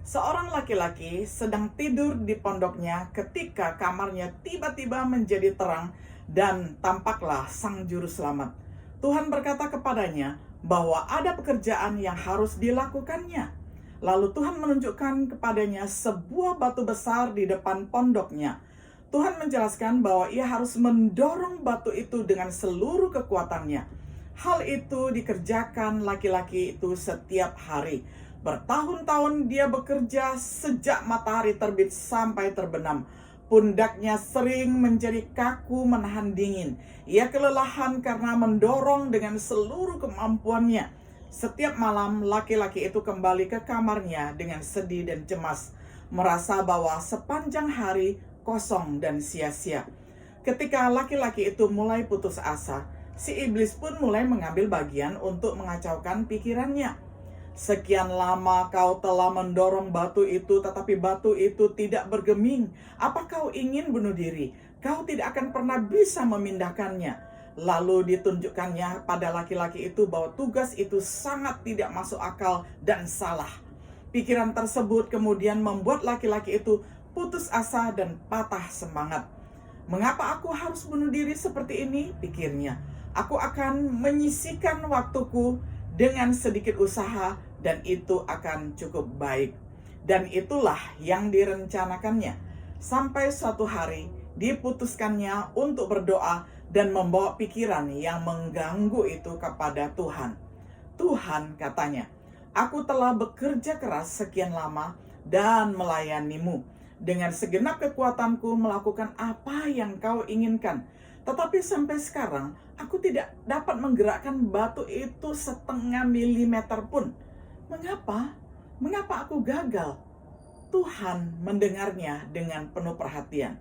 Seorang laki-laki sedang tidur di pondoknya ketika kamarnya tiba-tiba menjadi terang dan tampaklah sang juru selamat. Tuhan berkata kepadanya bahwa ada pekerjaan yang harus dilakukannya. Lalu Tuhan menunjukkan kepadanya sebuah batu besar di depan pondoknya. Tuhan menjelaskan bahwa ia harus mendorong batu itu dengan seluruh kekuatannya. Hal itu dikerjakan laki-laki itu setiap hari. Bertahun-tahun dia bekerja sejak matahari terbit sampai terbenam. Pundaknya sering menjadi kaku menahan dingin. Ia kelelahan karena mendorong dengan seluruh kemampuannya. Setiap malam laki-laki itu kembali ke kamarnya dengan sedih dan cemas, merasa bahwa sepanjang hari kosong dan sia-sia. Ketika laki-laki itu mulai putus asa, si iblis pun mulai mengambil bagian untuk mengacaukan pikirannya. Sekian lama kau telah mendorong batu itu, tetapi batu itu tidak bergeming. Apa kau ingin bunuh diri? Kau tidak akan pernah bisa memindahkannya. Lalu ditunjukkannya pada laki-laki itu bahwa tugas itu sangat tidak masuk akal dan salah. Pikiran tersebut kemudian membuat laki-laki itu putus asa dan patah semangat. Mengapa aku harus bunuh diri seperti ini? Pikirnya. Aku akan menyisihkan waktuku dengan sedikit usaha dan itu akan cukup baik. Dan itulah yang direncanakannya. Sampai suatu hari diputuskannya untuk berdoa dan membawa pikiran yang mengganggu itu kepada Tuhan. Tuhan, katanya, aku telah bekerja keras sekian lama dan melayanimu. Dengan segenap kekuatanku melakukan apa yang kau inginkan. Tetapi sampai sekarang aku tidak dapat menggerakkan batu itu setengah milimeter pun. Mengapa? Mengapa aku gagal? Tuhan mendengarnya dengan penuh perhatian.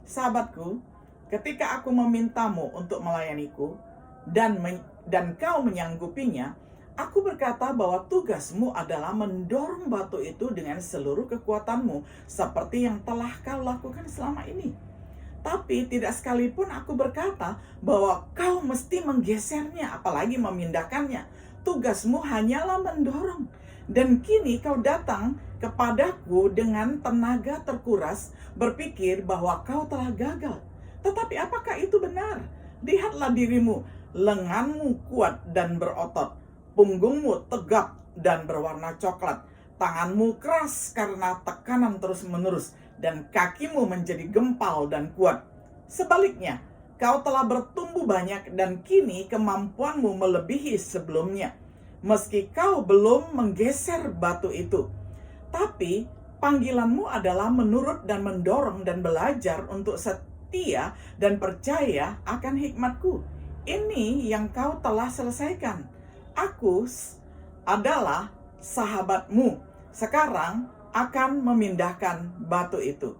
Sahabatku, ketika aku memintamu untuk melayaniku dan kau menyanggupinya, aku berkata bahwa tugasmu adalah mendorong batu itu dengan seluruh kekuatanmu, seperti yang telah kau lakukan selama ini. Tapi tidak sekalipun aku berkata bahwa kau mesti menggesernya, apalagi memindahkannya. Tugasmu hanyalah mendorong. Dan kini kau datang kepadaku dengan tenaga terkuras, berpikir bahwa kau telah gagal. Tetapi apakah itu benar? Lihatlah dirimu, lenganmu kuat dan berotot, punggungmu tegap dan berwarna coklat, tanganmu keras karena tekanan terus-menerus, dan kakimu menjadi gempal dan kuat. Sebaliknya, kau telah bertumbuh banyak dan kini kemampuanmu melebihi sebelumnya. Meski kau belum menggeser batu itu, tapi panggilanmu adalah menurut dan mendorong dan belajar untuk setia dan percaya akan hikmatku. Ini yang kau telah selesaikan. Aku adalah sahabatmu. Sekarang akan memindahkan batu itu.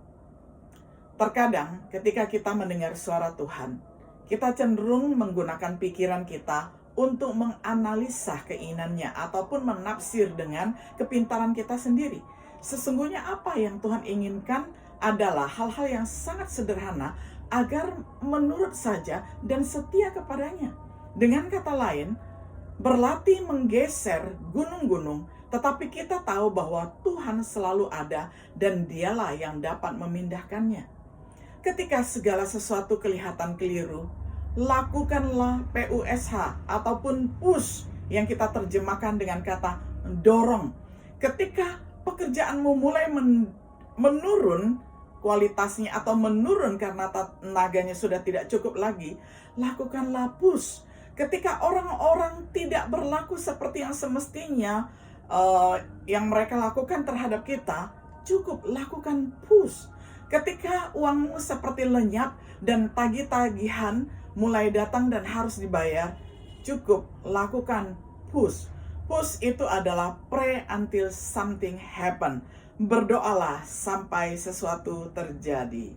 Terkadang ketika kita mendengar suara Tuhan, kita cenderung menggunakan pikiran kita untuk menganalisa keinginannya ataupun menafsir dengan kepintaran kita sendiri. Sesungguhnya apa yang Tuhan inginkan adalah hal-hal yang sangat sederhana agar menurut saja dan setia kepadanya. Dengan kata lain, berlatih menggeser gunung-gunung, tetapi kita tahu bahwa Tuhan selalu ada dan Dialah yang dapat memindahkannya. Ketika segala sesuatu kelihatan keliru, lakukanlah PUSH ataupun push yang kita terjemahkan dengan kata dorong. Ketika pekerjaanmu mulai menurun kualitasnya atau menurun karena tenaganya sudah tidak cukup lagi, lakukanlah push. Ketika orang-orang tidak berlaku seperti yang semestinya, yang mereka lakukan terhadap kita, cukup lakukan push. Ketika uangmu seperti lenyap dan tagih-tagihan mulai datang dan harus dibayar, cukup lakukan push. Push itu adalah pray until something happen. Berdoalah sampai sesuatu terjadi.